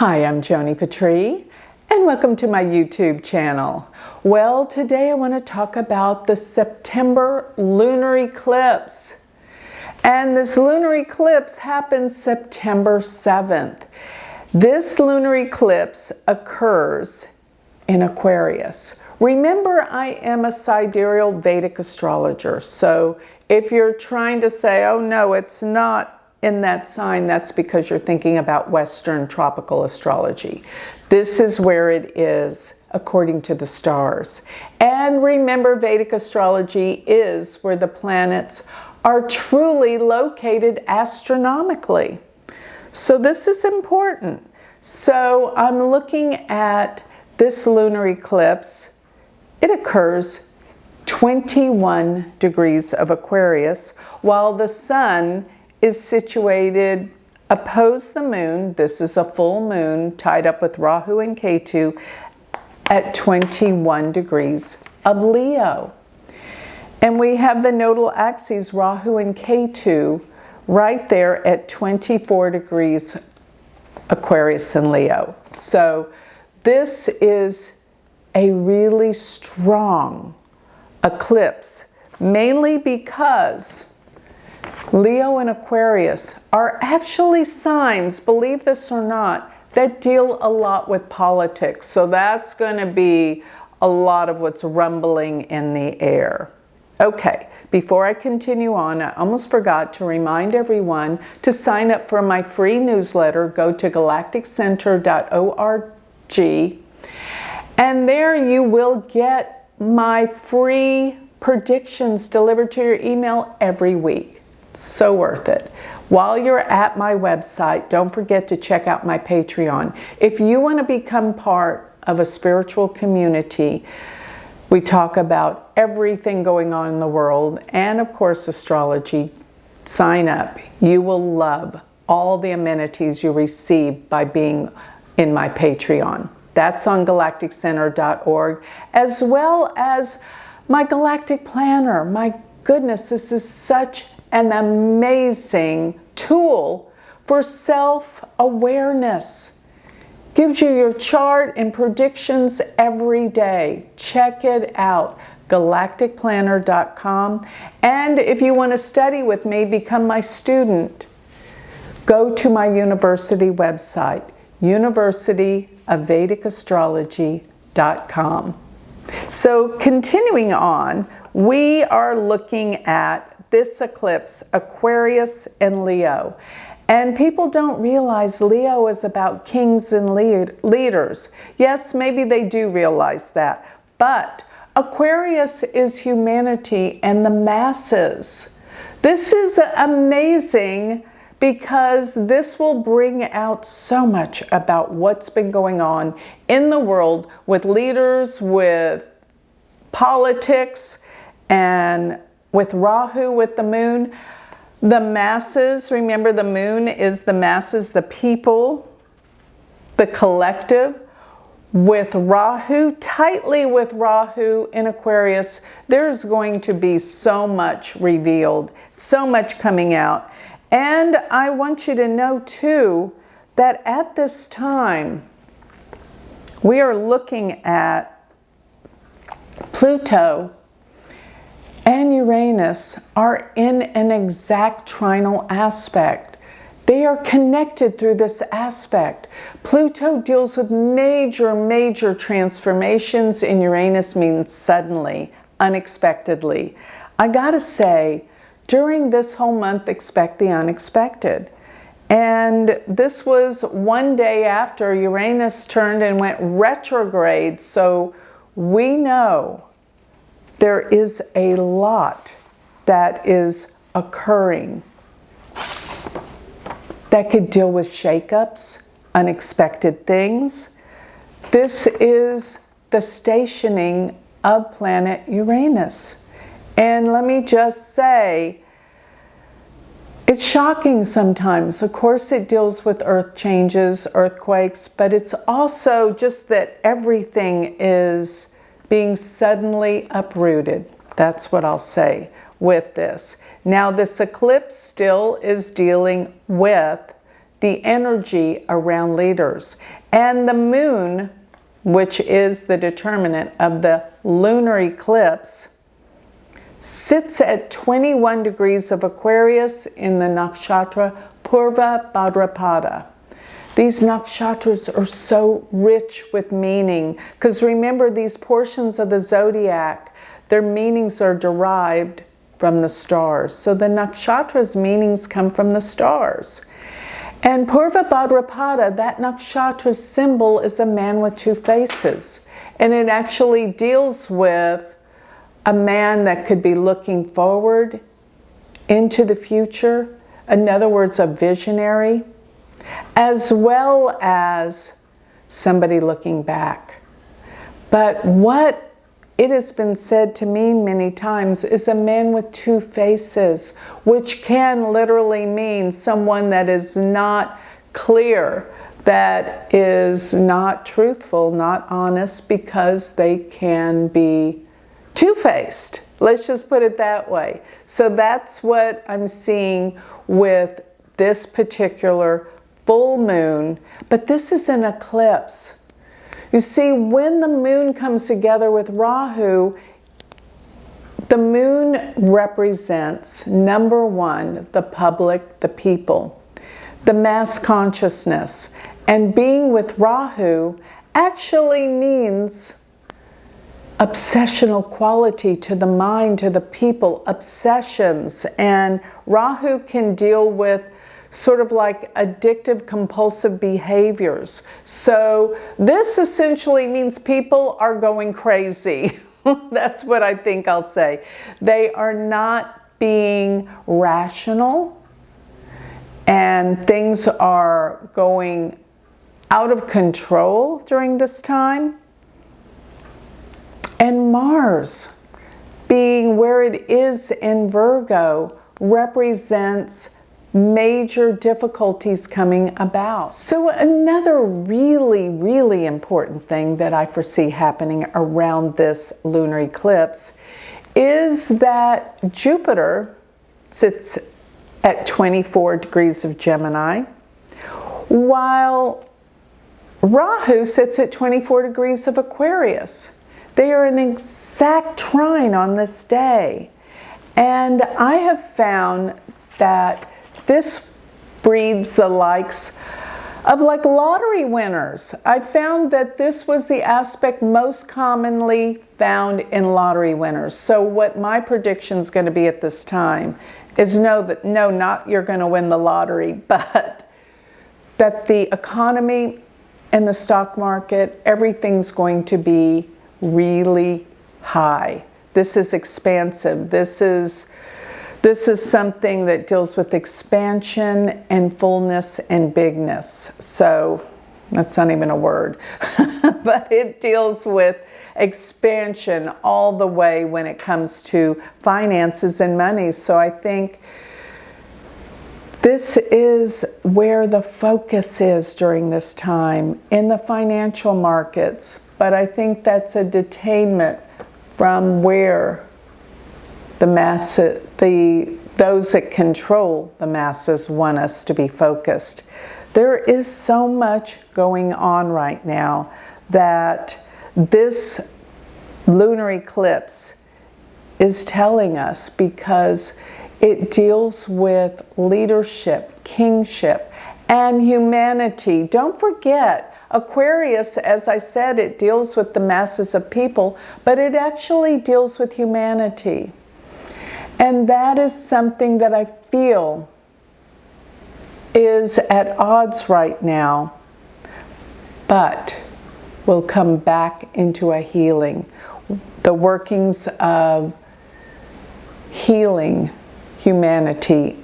Hi, I'm Joni Patry, and welcome to my YouTube channel. Well, today I want to talk about the September lunar eclipse. And this lunar eclipse happens September 7th. This lunar eclipse occurs in Aquarius. Remember, I am a sidereal Vedic astrologer, so if you're trying to say, oh no, it's not in that sign, that's because you're thinking about Western tropical astrology. This is where it is according to the stars. And remember, Vedic astrology is where the planets are truly located astronomically. So this is important. So I'm looking at this lunar eclipse. It occurs 21 degrees of Aquarius, while the sun is situated opposed the moon. This is a full moon tied up with Rahu and Ketu at 21 degrees of Leo. And we have the nodal axes Rahu and Ketu right there at 24 degrees Aquarius and Leo. So this is a really strong eclipse, mainly because Leo and Aquarius are actually signs, believe this or not, that deal a lot with politics. So that's going to be a lot of what's rumbling in the air. Okay, before I continue on, I almost forgot to remind everyone to sign up for my free newsletter. Go to galacticcenter.org, and there you will get my free predictions delivered to your email every week. So worth it. While you're at my website, don't forget to check out my Patreon. If you want to become part of a spiritual community, we talk about everything going on in the world and, of course, astrology. Sign up. You will love all the amenities you receive by being in my Patreon. That's on galacticcenter.org, as well as my Galactic Planner. My goodness, this is such an amazing tool for self-awareness. Gives you your chart and predictions every day. Check it out, galacticcplanner.com. And if you want to study with me, become my student, go to my university website, universityofvedicastrology.com. So continuing on, we are looking at this eclipse, Aquarius and Leo. And people don't realize Leo is about kings and leaders. Yes, maybe they do realize that. But Aquarius is humanity and the masses. This is amazing because this will bring out so much about what's been going on in the world with leaders, with politics, and with Rahu, with the moon. The masses, remember the moon is the masses, the people, the collective. With Rahu, tightly with Rahu in Aquarius, there's going to be so much revealed, so much coming out. And I want you to know too, that at this time, we are looking at Pluto and Uranus are in an exact trinal aspect. They are connected through this aspect. Pluto deals with major transformations, and Uranus means suddenly, unexpectedly. I gotta say, during this whole month, expect the unexpected. And this was one day after Uranus turned and went retrograde, so we know there is a lot that is occurring that could deal with shakeups, unexpected things. This is the stationing of planet Uranus. And let me just say, it's shocking sometimes. Of course, it deals with earth changes, earthquakes, but it's also just that everything is being suddenly uprooted. That's what I'll say with this. Now, this eclipse still is dealing with the energy around leaders. And the moon, which is the determinant of the lunar eclipse, sits at 21 degrees of Aquarius in the Nakshatra Purva Bhadrapada. These nakshatras are so rich with meaning, because remember, these portions of the zodiac, their meanings are derived from the stars. So the nakshatra's meanings come from the stars. And Purva Bhadrapada, that nakshatra symbol, is a man with two faces. And it actually deals with a man that could be looking forward into the future, in other words, a visionary, as well as somebody looking back. But what it has been said to mean many times is a man with two faces, which can literally mean someone that is not clear, that is not truthful, not honest, because they can be two-faced. Let's just put it that way. So that's what I'm seeing with this particular full moon, but this is an eclipse. You see, when the moon comes together with Rahu, the moon represents, number one, the public, the people, the mass consciousness. And being with Rahu actually means obsessional quality to the mind, to the people, obsessions. And Rahu can deal with sort of like addictive, compulsive behaviors. So this essentially means people are going crazy. That's what I think I'll say. They are not being rational, and things are going out of control during this time. And Mars, being where it is in Virgo, represents major difficulties coming about. So another really, really important thing that I foresee happening around this lunar eclipse is that Jupiter sits at 24 degrees of Gemini, while Rahu sits at 24 degrees of Aquarius. They are an exact trine on this day. And I have found that this breeds the likes of like lottery winners. I found that this was the aspect most commonly found in lottery winners. So what my prediction is going to be at this time is not you're going to win the lottery, but that the economy and the stock market, everything's going to be really high. This is expansive. This is something that deals with expansion and fullness and bigness. So that's not even a word, but it deals with expansion all the way when it comes to finances and money. So I think this is where the focus is during this time in the financial markets. But I think that's a detainment from where the those that control the masses want us to be focused. There is so much going on right now that this lunar eclipse is telling us, because it deals with leadership, kingship, and humanity. Don't forget, Aquarius, as I said, it deals with the masses of people, but it actually deals with humanity. And that is something that I feel is at odds right now, but will come back into a healing. The workings of healing humanity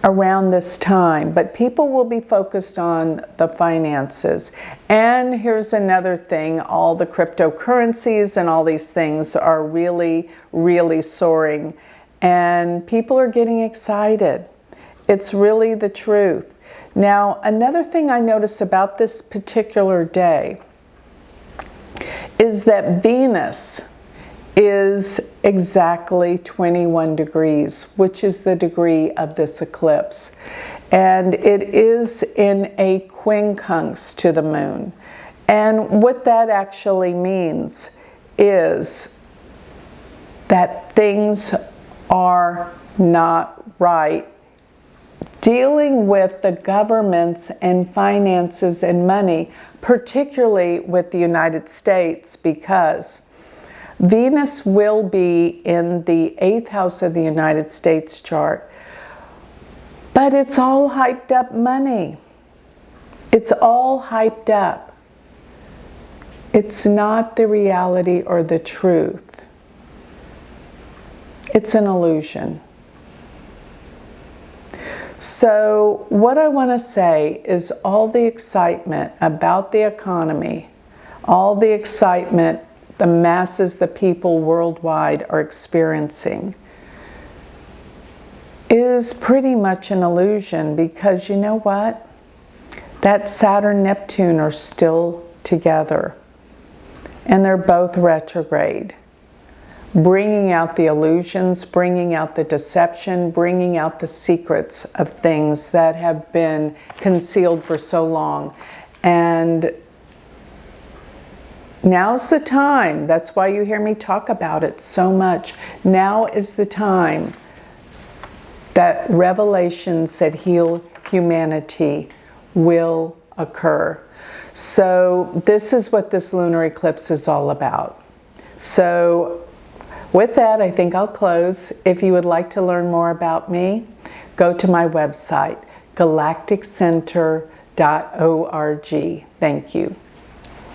around this time, but people will be focused on the finances. And here's another thing, all the cryptocurrencies and all these things are really, really soaring, and people are getting excited. It's really the truth. Now, another thing I notice about this particular day is that Venus is exactly 21 degrees, which is the degree of this eclipse. And it is in a quincunx to the moon. And what that actually means is that things are not right. Dealing with the governments and finances and money, particularly with the United States, because Venus will be in the 8th house of the United States chart. But it's all hyped up money. It's all hyped up. It's not the reality or the truth. It's an illusion. So what I want to say is all the excitement about the economy, all the excitement the masses, the people worldwide are experiencing, is pretty much an illusion, because you know what? That Saturn, Neptune are still together, and they're both retrograde, bringing out the illusions, bringing out the deception, bringing out the secrets of things that have been concealed for so long. And now's the time. That's why you hear me talk about it so much. Now is the time that revelations that heal humanity will occur. So this is what this lunar eclipse is all about. So with that, I think I'll close. If you would like to learn more about me, go to my website, galacticcenter.org. Thank you.